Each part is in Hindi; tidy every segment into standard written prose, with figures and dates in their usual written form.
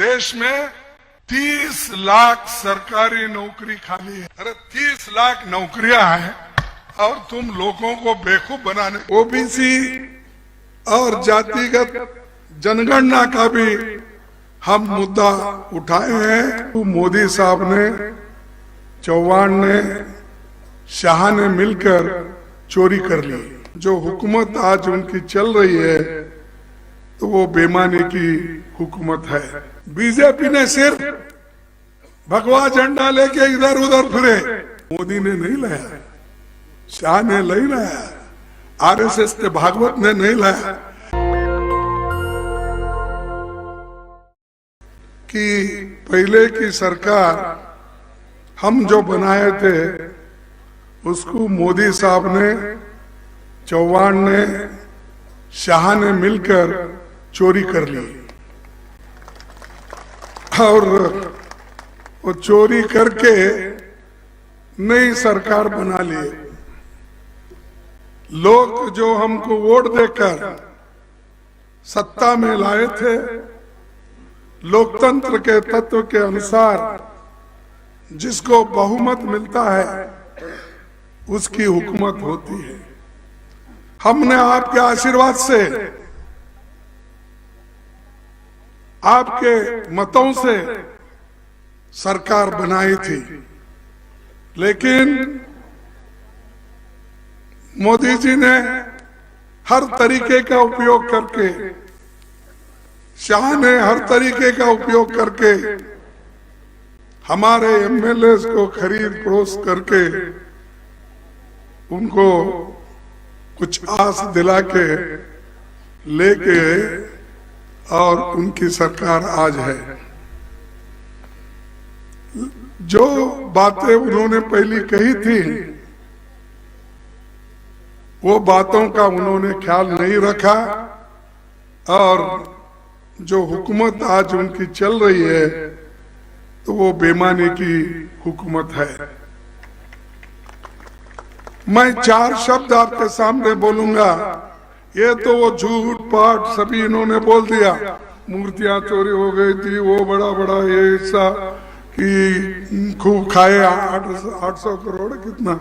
देश में 30 लाख सरकारी नौकरी खाली है। अरे 30 लाख नौकरियां हैं और तुम लोगों को बेवकूफ बनाने। ओबीसी और जातिगत जनगणना का भी हम मुद्दा उठाए हैं। तो मोदी साहब ने, चौहान ने, शाह ने मिलकर चोरी कर ली। जो हुकूमत आज उनकी चल रही है तो वो बेईमानी की हुकूमत है। बीजेपी ने सिर्फ भगवा झंडा लेके इधर उधर फिरे। मोदी ने नहीं लाया, शाह ने नहीं लाया, आरएसएस के भागवत ने नहीं लाया। कि पहले की सरकार हम जो बनाए थे उसको मोदी साहब ने, चौहान ने, शाह ने मिलकर चोरी कर ली और वो चोरी करके नई सरकार बना लिए। लोग जो हमको वोट देकर सत्ता में लाए थे, लोकतंत्र के तत्व के अनुसार जिसको बहुमत मिलता है उसकी हुकूमत होती है। हमने आपके आशीर्वाद से, आपके मतों से सरकार बनाई थी, लेकिन मोदी जी ने हर तरीके का उपयोग करके, शाह ने हर तरीके का उपयोग करके हमारे एमएलए को खरीद फरोख्त करके उनको कुछ आस दिला के लेके और उनकी सरकार आज है। जो बातें उन्होंने पहले कही थी वो बातों का उन्होंने ख्याल नहीं रखा और जो हुकूमत आज उनकी चल रही है तो वो बेईमानी की हुकूमत है। मैं 4 शब्द आपके सामने बोलूंगा। ये तो वो झूठ पाठ सभी इन्होंने बोल दिया। मूर्तियां चोरी हो गई थी, वो बड़ा बड़ा ये ऐसा कि खूब खाए 800 करोड़ कितना,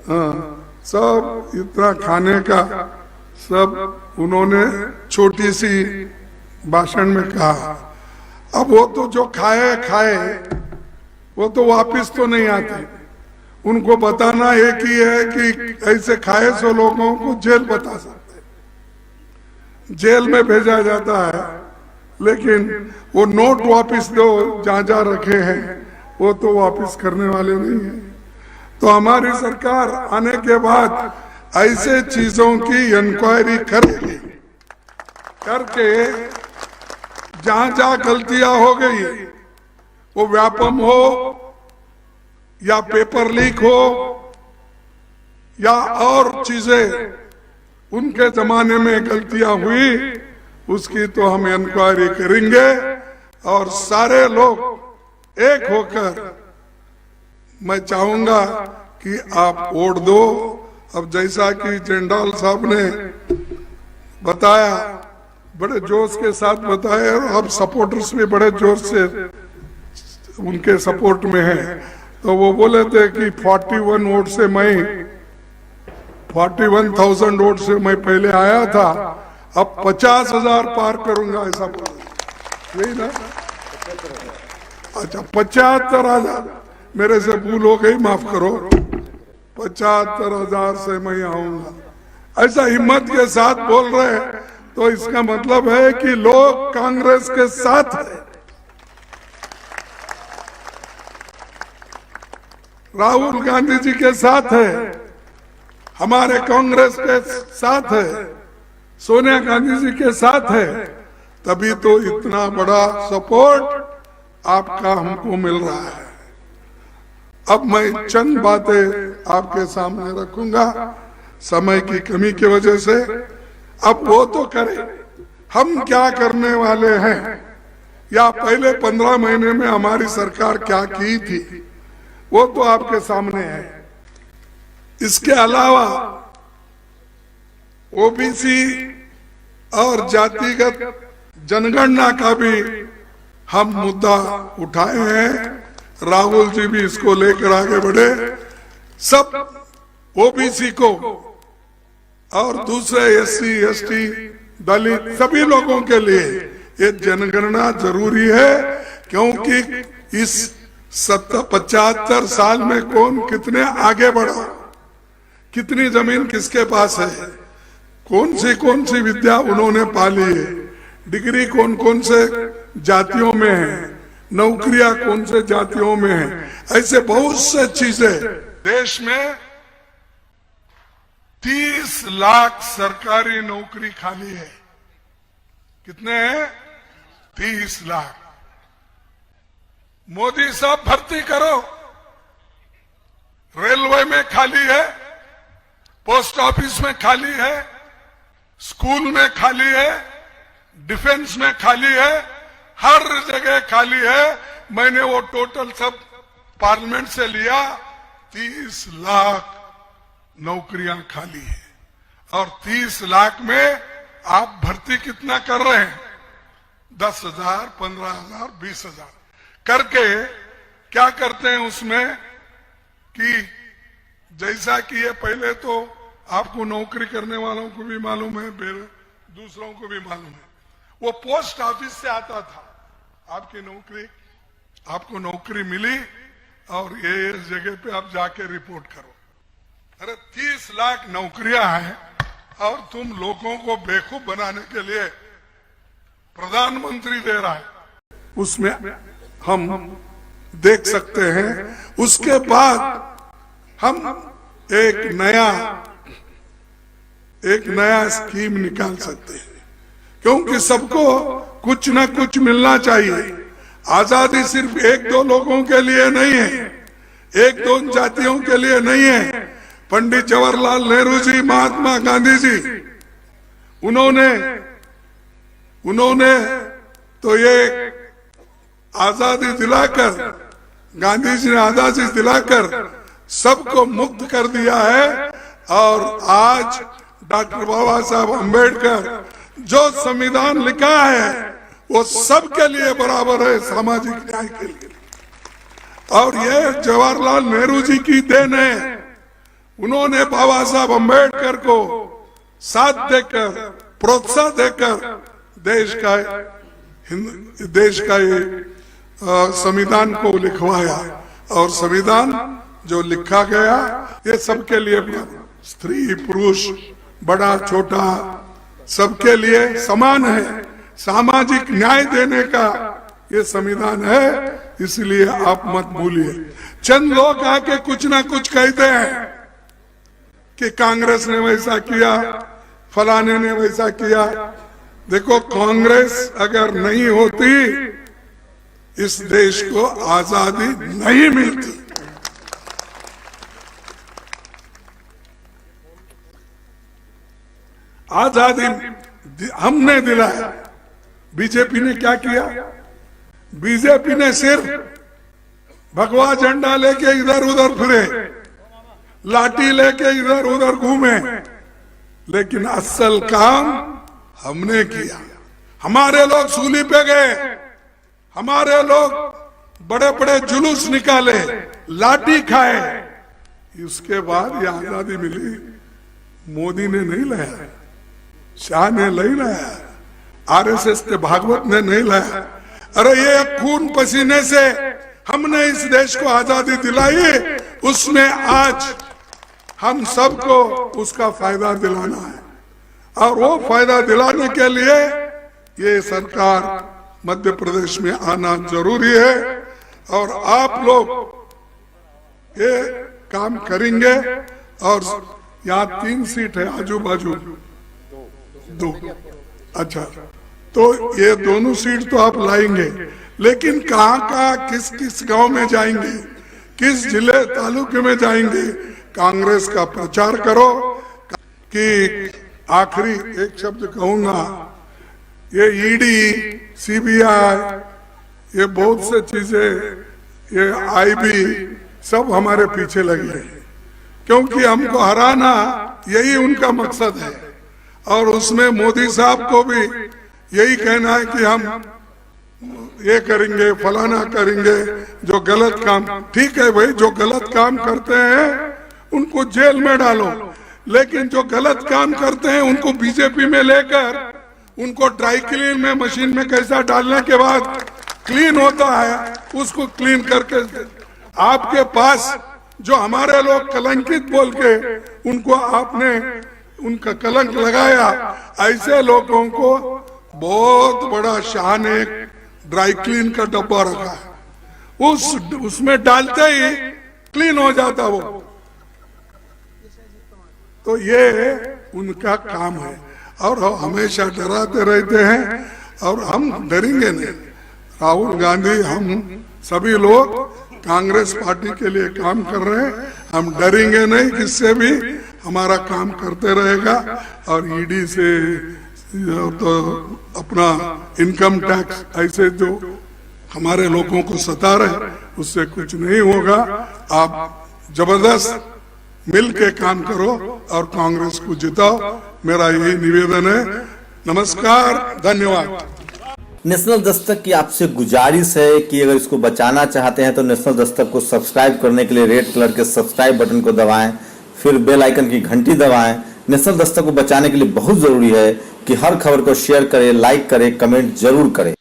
हाँ सब इतना खाने का सब उन्होंने छोटी सी भाषण में कहा। अब वो तो जो खाए वो तो वापिस तो नहीं आते। उनको बताना एक ही है कि ऐसे खाए सो लोगों को जेल बता सकते, जेल में भेजा जाता है, लेकिन वो नोट वापिस दो जहां जहां रखे हैं वो तो वापिस करने वाले नहीं है। तो हमारी सरकार आने के बाद ऐसे चीजों की इंक्वायरी करेगी, करके जहां जहां गलतियां हो गई, वो व्यापम हो या पेपर लीक हो या और चीजें उनके जमाने में गलतियां हुई, उसकी तो हम इंक्वायरी करेंगे और सारे लोग एक होकर, मैं चाहूंगा कि आप वोट दो। अब जैसा कि जेंडाल साहब ने बताया, बड़े जोश के साथ बताया और अब सपोर्टर्स भी बड़े जोश से उनके सपोर्ट में हैं। तो वो बोले थे कि 41 वोट से मैं 41,000 वोट से मैं पहले आया था, अब 50,000 पार करूंगा, ऐसा बोला। यही ना? अच्छा 75,000, मेरे से भूल हो गई, माफ करो। 75,000 से मैं आऊंगा, ऐसा हिम्मत के साथ बोल रहे हैं। तो इसका मतलब है कि लोग कांग्रेस के साथ है, राहुल गांधी जी के साथ है, हमारे कांग्रेस के साथ है, सोनिया गांधी जी के साथ है। तभी तो इतना बड़ा सपोर्ट आपका हमको मिल रहा है। अब मैं चंद बातें आपके सामने रखूंगा समय की कमी की वजह से। अब वो तो करे, हम क्या करने वाले हैं या पहले 15 महीने में हमारी सरकार क्या की थी वो तो आपके सामने है। इसके अलावा ओबीसी और जातिगत जनगणना का भी हम मुद्दा उठाए हैं, राहुल जी भी इसको लेकर आगे बढ़े। सब ओबीसी को और दूसरे एससी एसटी दलित सभी लोगों के लिए ये जनगणना जरूरी है, क्योंकि इस 75 साल में कौन कितने आगे बढ़ा, कितनी जमीन किसके पास है, कौन सी विद्या उन्होंने पाली है, डिग्री कौन कौन से जातियों में है, नौकरियां कौन से जातियों में है, ऐसे बहुत से चीजें। देश में 30 लाख सरकारी नौकरी खाली है। कितने हैं? 30 लाख। मोदी साहब भर्ती करो। रेलवे में खाली है, पोस्ट ऑफिस में खाली है, स्कूल में खाली है, डिफेंस में खाली है, हर जगह खाली है। मैंने वो टोटल सब पार्लियामेंट से लिया, 30 लाख नौकरियां खाली है। और 30 लाख में आप भर्ती कितना कर रहे हैं? 10,000, 15,000, 20,000 करके क्या करते हैं उसमें कि जैसा कि ये पहले तो आपको नौकरी करने वालों को भी मालूम है, दूसरों को भी मालूम है, वो पोस्ट ऑफिस से आता था। आपको नौकरी मिली और ये इस जगह पे आप जाके रिपोर्ट करो। अरे 30 लाख नौकरियां हैं और तुम लोगों को बेवकूफ बनाने के लिए प्रधानमंत्री दे रहा है, उसमें हम देख सकते हैं। उसके बाद हम एक नया स्कीम निकाल सकते हैं, क्योंकि सबको कुछ ना कुछ मिलना चाहिए। आजादी सिर्फ 1-2 लोगों के लिए नहीं है, 1-2 जातियों के लिए नहीं है। पंडित जवाहरलाल नेहरू जी, महात्मा गांधी जी, उन्होंने तो ये आजादी दिलाकर, गांधी जी ने आजादी दिलाकर सबको मुक्त कर दिया है। और आज डॉक्टर बाबा साहब अम्बेडकर जो संविधान लिखा है वो सबके लिए बराबर है, सामाजिक न्याय के लिए। और ये जवाहरलाल नेहरू जी की देन है। उन्होंने बाबा साहब अम्बेडकर को साथ देकर, प्रोत्साहन देकर देश का ये संविधान को लिखवाया। और संविधान जो लिखा गया ये सबके लिए, स्त्री पुरुष बड़ा छोटा सबके लिए समान है। सामाजिक न्याय देने का ये संविधान है, इसलिए आप मत भूलिए। चंद लोग आके कुछ ना कुछ कहते हैं कि कांग्रेस ने वैसा किया, फलाने ने वैसा किया। देखो, कांग्रेस अगर नहीं होती इस देश को आजादी नहीं मिलती। आजादी हमने दिलाया। बीजेपी ने क्या किया? बीजेपी ने सिर्फ भगवा झंडा लेके इधर उधर फिरे, लाठी लेके इधर उधर घूमे, लेकिन असल काम हमने किया। हमारे लोग सूली पे गए, हमारे लोग बड़े बड़े जुलूस निकाले, लाठी खाए। इसके बाद ये आजादी मिली। मोदी ने नहीं लाया, शाह ने नहीं लाया, आरएसएस के भागवत ने नहीं लाया। अरे ये खून पसीने से हमने इस देश को आजादी दिलाई, उसमें आज हम सबको उसका फायदा दिलाना है। और वो फायदा दिलाने के लिए ये सरकार मध्य प्रदेश में आना जरूरी है। और आप लोग ये काम करेंगे। और यहाँ 3 सीट है, आजू बाजू 2। अच्छा, तो ये दोनों सीट तो आप लाएंगे, लेकिन कहाँ किस किस गांव में जाएंगे, किस जिले तालुके में जाएंगे, कांग्रेस का प्रचार करो। कि आखिरी एक शब्द कहूंगा, ये ईडी, सीबीआई, ये बहुत से चीजें, ये आईबी सब हमारे पीछे लगी है, क्योंकि हमको हराना यही उनका मकसद है। और उसमें मोदी साहब को भी यही कहना है कि हम ये करेंगे, फलाना करेंगे, जो गलत काम, ठीक है भाई, जो गलत काम करते हैं उनको जेल में डालो, लेकिन जो गलत काम करते हैं उनको बीजेपी में लेकर उनको ड्राई क्लीन में मशीन में कैसा डालने के बाद क्लीन होता है उसको क्लीन करके आपके पास जो हमारे लोग कलंकित बोल के उनको आपने उनका कलंक लगाया, ऐसे लोगों को बहुत बड़ा शान एक ड्राई क्लीन का डब्बा रखा है, उसमें डालते ही क्लीन हो जाता वो। तो ये उनका काम है और हमेशा डराते रहते हैं और हम डरेंगे नहीं। राहुल गांधी, हम सभी लोग कांग्रेस पार्टी के लिए काम कर रहे हैं, हम डरेंगे नहीं, किससे भी हमारा काम करते रहेगा। और ईडी से तो अपना इनकम टैक्स ऐसे जो हमारे लोगों को सता रहे उससे कुछ नहीं होगा। आप जबरदस्त मिल के काम करो और कांग्रेस को जिताओ, मेरा यही निवेदन है। नमस्कार, धन्यवाद। नेशनल दस्तक की आपसे गुजारिश है कि अगर इसको बचाना चाहते हैं तो नेशनल दस्तक को सब्सक्राइब करने के लिए रेड कलर के सब्सक्राइब बटन को दबाएं, फिर बेल आइकन की घंटी दबाएं। नेशनल दस्तक को बचाने के लिए बहुत जरूरी है कि हर खबर को शेयर करें, लाइक करें, कमेंट जरूर करें।